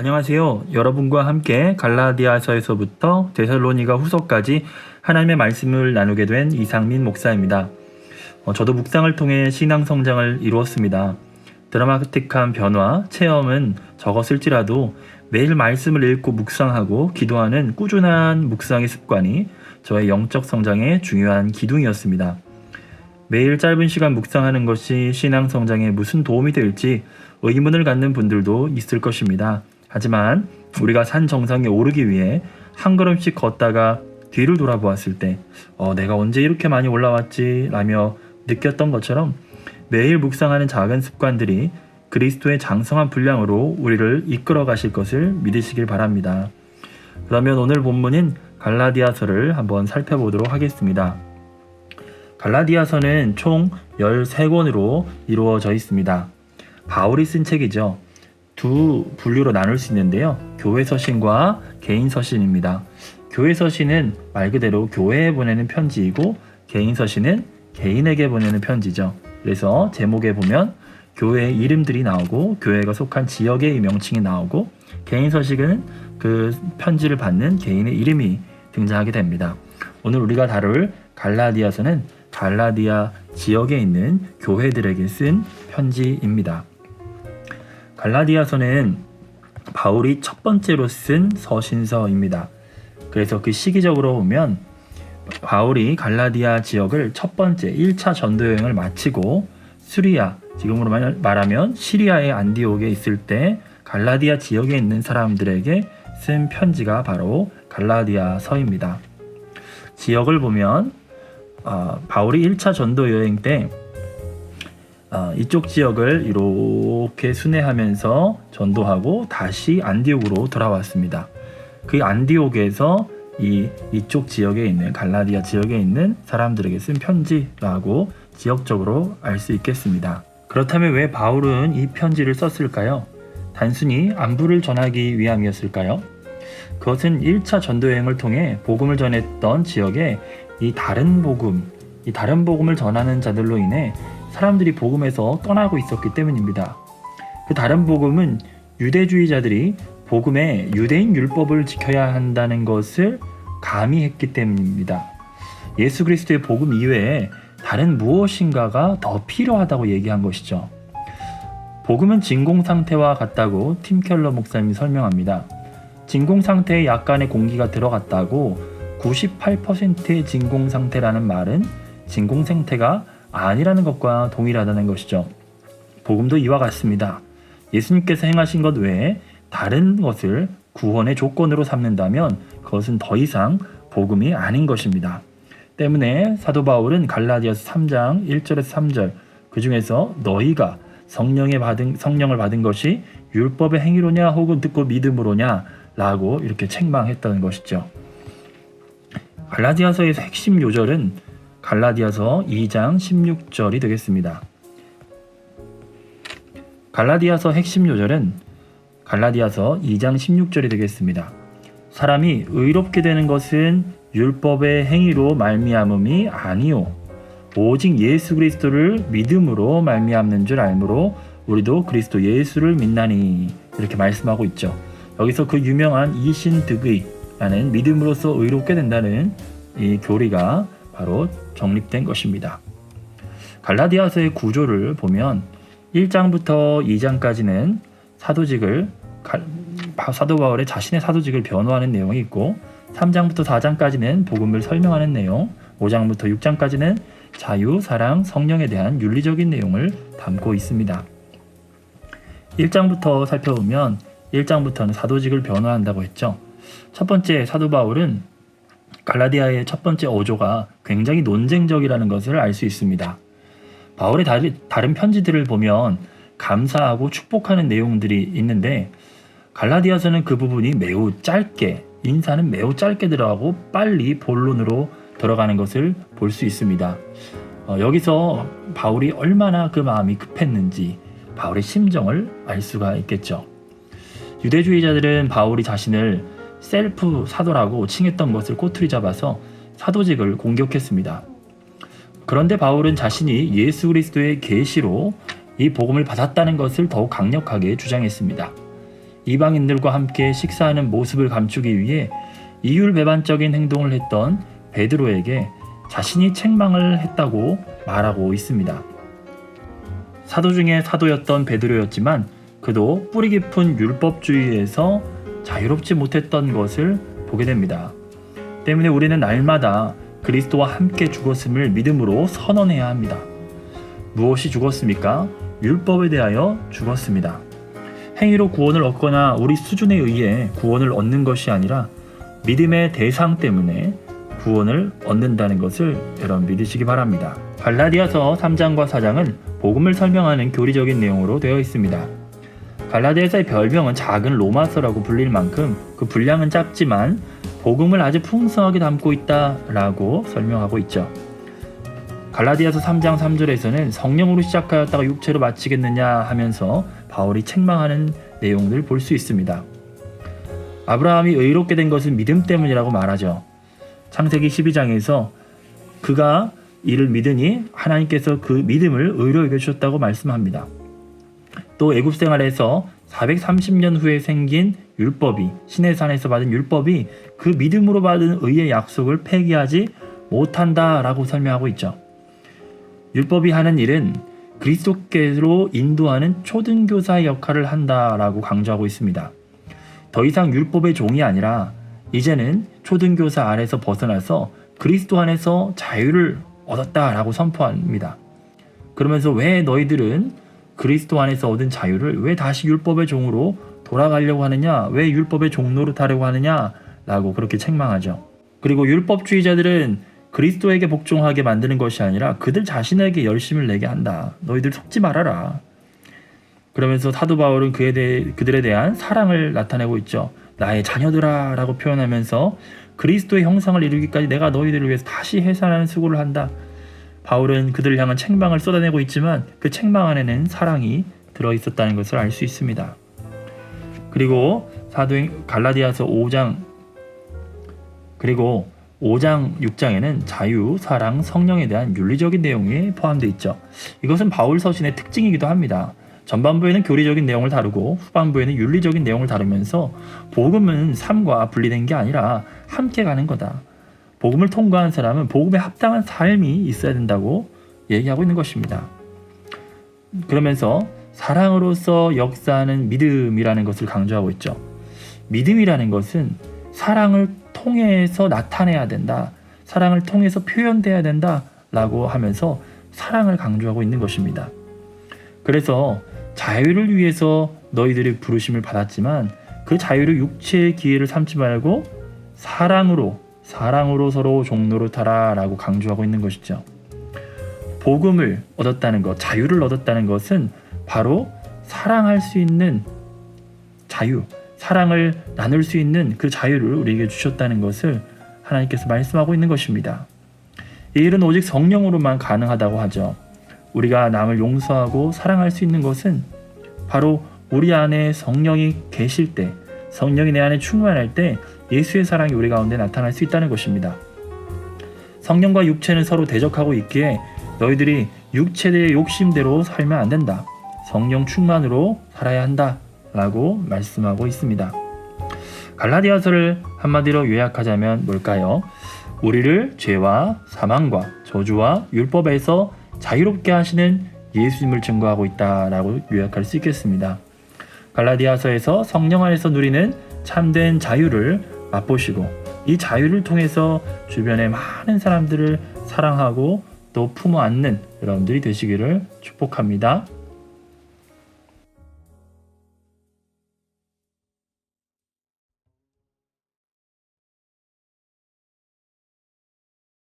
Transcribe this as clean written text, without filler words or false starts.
안녕하세요. 여러분과 함께 갈라디아서에서부터 데살로니가 후서까지 하나님의 말씀을 나누게 된 이상민 목사입니다. 저도 묵상을 통해 신앙 성장을 이루었습니다. 드라마틱한 변화, 체험은 적었을지라도 매일 말씀을 읽고 묵상하고 기도하는 꾸준한 묵상의 습관이 저의 영적 성장에 중요한 기둥이었습니다. 매일 짧은 시간 묵상하는 것이 신앙 성장에 무슨 도움이 될지 의문을 갖는 분들도 있을 것입니다. 하지만 우리가 산 정상에 오르기 위해 한 걸음씩 걷다가 뒤를 돌아보았을 때 내가 언제 이렇게 많이 올라왔지? 라며 느꼈던 것처럼 매일 묵상하는 작은 습관들이 그리스도의 장성한 분량으로 우리를 이끌어 가실 것을 믿으시길 바랍니다. 그러면 오늘 본문인 갈라디아서를 한번 살펴보도록 하겠습니다. 갈라디아서는 총 13권으로 이루어져 있습니다. 바울이 쓴 책이죠. 두 분류로 나눌 수 있는데요. 교회 서신과 개인 서신입니다. 교회 서신은 말 그대로 교회에 보내는 편지이고 개인 서신은 개인에게 보내는 편지죠. 그래서 제목에 보면 교회의 이름들이 나오고 교회가 속한 지역의 명칭이 나오고 개인 서신은 그 편지를 받는 개인의 이름이 등장하게 됩니다. 오늘 우리가 다룰 갈라디아서는 갈라디아 지역에 있는 교회들에게 쓴 편지입니다. 갈라디아서는 바울이 첫 번째로 쓴 서신서입니다. 그래서 그 시기적으로 보면 바울이 갈라디아 지역을 첫 번째 1차 전도 여행을 마치고 수리아, 지금으로 말하면 시리아의 안디옥에 있을 때 갈라디아 지역에 있는 사람들에게 쓴 편지가 바로 갈라디아서입니다. 지역을 보면 바울이 1차 전도 여행 때 이쪽 지역을 이렇게 순회하면서 전도하고 다시 안디옥으로 돌아왔습니다. 그 안디옥에서 이쪽 지역에 있는 갈라디아 지역에 있는 사람들에게 쓴 편지라고 지역적으로 알 수 있겠습니다. 그렇다면 왜 바울은 이 편지를 썼을까요? 단순히 안부를 전하기 위함이었을까요? 그것은 1차 전도 여행을 통해 복음을 전했던 지역에 이 다른 복음을 전하는 자들로 인해 사람들이 복음에서 떠나고 있었기 때문입니다. 그 다른 복음은 유대주의자들이 복음의 유대인 율법을 지켜야 한다는 것을 가미했기 때문입니다. 예수 그리스도의 복음 이외에 다른 무엇인가가 더 필요하다고 얘기한 것이죠. 복음은 진공 상태와 같다고 팀 켈러 목사님이 설명합니다. 진공 상태에 약간의 공기가 들어갔다고 98%의 진공 상태라는 말은 진공 상태가 아니라는 것과 동일하다는 것이죠. 복음도 이와 같습니다. 예수님께서 행하신 것 외에 다른 것을 구원의 조건으로 삼는다면 그것은 더 이상 복음이 아닌 것입니다. 때문에 사도 바울은 갈라디아서 3장 1절에서 3절 그 중에서 너희가 성령을 받은 것이 율법의 행위로냐 혹은 듣고 믿음으로냐 라고 이렇게 책망했다는 것이죠. 갈라디아서의 핵심 요절은 갈라디아서 2장 16절이 되겠습니다. 갈라디아서 핵심 요절은 갈라디아서 2장 16절이 되겠습니다. 사람이 의롭게 되는 것은 율법의 행위로 말미암음이 아니요 오직 예수 그리스도를 믿음으로 말미암는 줄 알므로 우리도 그리스도 예수를 믿나니 이렇게 말씀하고 있죠. 여기서 그 유명한 이신득의라는 믿음으로써 의롭게 된다는 이 교리가 바로 정립된 것입니다. 갈라디아서의 구조를 보면 1장부터 2장까지는 사도 바울의 자신의 사도직을 변호하는 내용이 있고 3장부터 4장까지는 복음을 설명하는 내용, 5장부터 6장까지는 자유, 사랑, 성령에 대한 윤리적인 내용을 담고 있습니다. 1장부터 살펴보면 1장부터는 사도직을 변호한다고 했죠. 첫 번째 사도 바울은 갈라디아의 첫 번째 어조가 굉장히 논쟁적이라는 것을 알 수 있습니다. 바울의 다른 편지들을 보면 감사하고 축복하는 내용들이 있는데 갈라디아서는 그 부분이 매우 짧게, 인사는 매우 짧게 들어가고 빨리 본론으로 들어가는 것을 볼 수 있습니다. 여기서 바울이 얼마나 그 마음이 급했는지 바울의 심정을 알 수가 있겠죠. 유대주의자들은 바울이 자신을 셀프 사도라고 칭했던 것을 꼬투리 잡아서 사도직을 공격했습니다. 그런데 바울은 자신이 예수 그리스도의 계시로 이 복음을 받았다는 것을 더욱 강력하게 주장했습니다. 이방인들과 함께 식사하는 모습을 감추기 위해 이율배반적인 행동을 했던 베드로에게 자신이 책망을 했다고 말하고 있습니다. 사도 중에 사도였던 베드로였지만 그도 뿌리 깊은 율법주의에서 자유롭지 못했던 것을 보게 됩니다. 때문에 우리는 날마다 그리스도와 함께 죽었음을 믿음으로 선언해야 합니다. 무엇이 죽었습니까? 율법에 대하여 죽었습니다. 행위로 구원을 얻거나 우리 수준에 의해 구원을 얻는 것이 아니라 믿음의 대상 때문에 구원을 얻는다는 것을 여러분 믿으시기 바랍니다. 갈라디아서 3장과 4장은 복음을 설명하는 교리적인 내용으로 되어 있습니다. 갈라디아서의 별명은 작은 로마서라고 불릴 만큼 그 분량은 작지만 복음을 아주 풍성하게 담고 있다라고 설명하고 있죠. 갈라디아서 3장 3절에서는 성령으로 시작하였다가 육체로 마치겠느냐 하면서 바울이 책망하는 내용들을 볼 수 있습니다. 아브라함이 의롭게 된 것은 믿음 때문이라고 말하죠. 창세기 12장에서 그가 이를 믿으니 하나님께서 그 믿음을 의로 여겨주셨다고 말씀합니다. 또 애굽 생활에서 430년 후에 생긴 율법이, 시내산에서 받은 율법이 그 믿음으로 받은 의의 약속을 폐기하지 못한다라고 설명하고 있죠. 율법이 하는 일은 그리스도께로 인도하는 초등교사의 역할을 한다라고 강조하고 있습니다. 더 이상 율법의 종이 아니라 이제는 초등교사 아래서 벗어나서 그리스도 안에서 자유를 얻었다라고 선포합니다. 그러면서 왜 너희들은 그리스도 안에서 얻은 자유를 왜 다시 율법의 종으로 돌아가려고 하느냐? 왜 율법의 종로로 타려고 하느냐? 라고 그렇게 책망하죠. 그리고 율법주의자들은 그리스도에게 복종하게 만드는 것이 아니라 그들 자신에게 열심을 내게 한다. 너희들 속지 말아라. 그러면서 사도 바울은 그들에 대한 사랑을 나타내고 있죠. 나의 자녀들아 라고 표현하면서 그리스도의 형상을 이루기까지 내가 너희들을 위해서 다시 해산하는 수고를 한다. 바울은 그들을 향한 책망을 쏟아내고 있지만 그 책망 안에는 사랑이 들어있었다는 것을 알 수 있습니다. 그리고 갈라디아서 5장 그리고 5장 6장에는 자유, 사랑, 성령에 대한 윤리적인 내용이 포함되어 있죠. 이것은 바울 서신의 특징이기도 합니다. 전반부에는 교리적인 내용을 다루고 후반부에는 윤리적인 내용을 다루면서 복음은 삶과 분리된 게 아니라 함께 가는 거다. 복음을 통과한 사람은 복음에 합당한 삶이 있어야 된다고 얘기하고 있는 것입니다. 그러면서 사랑으로서 역사하는 믿음이라는 것을 강조하고 있죠. 믿음이라는 것은 사랑을 통해서 나타내야 된다. 사랑을 통해서 표현돼야 된다. 라고 하면서 사랑을 강조하고 있는 것입니다. 그래서 자유를 위해서 너희들이 부르심을 받았지만 그 자유를 육체의 기회를 삼지 말고 사랑으로 서로 종로로 타라 라고 강조하고 있는 것이죠. 복음을 얻었다는 것, 자유를 얻었다는 것은 바로 사랑할 수 있는 자유, 사랑을 나눌 수 있는 그 자유를 우리에게 주셨다는 것을 하나님께서 말씀하고 있는 것입니다. 이 일은 오직 성령으로만 가능하다고 하죠. 우리가 남을 용서하고 사랑할 수 있는 것은 바로 우리 안에 성령이 계실 때, 성령이 내 안에 충만할 때 예수의 사랑이 우리 가운데 나타날 수 있다는 것입니다. 성령과 육체는 서로 대적하고 있기에 너희들이 육체의 욕심대로 살면 안 된다. 성령 충만으로 살아야 한다. 라고 말씀하고 있습니다. 갈라디아서를 한마디로 요약하자면 뭘까요? 우리를 죄와 사망과 저주와 율법에서 자유롭게 하시는 예수님을 증거하고 있다라고 요약할 수 있겠습니다. 갈라디아서에서 성령 안에서 누리는 참된 자유를 맛보시고 이 자유를 통해서 주변의 많은 사람들을 사랑하고 또 품어 안는 여러분들이 되시기를 축복합니다.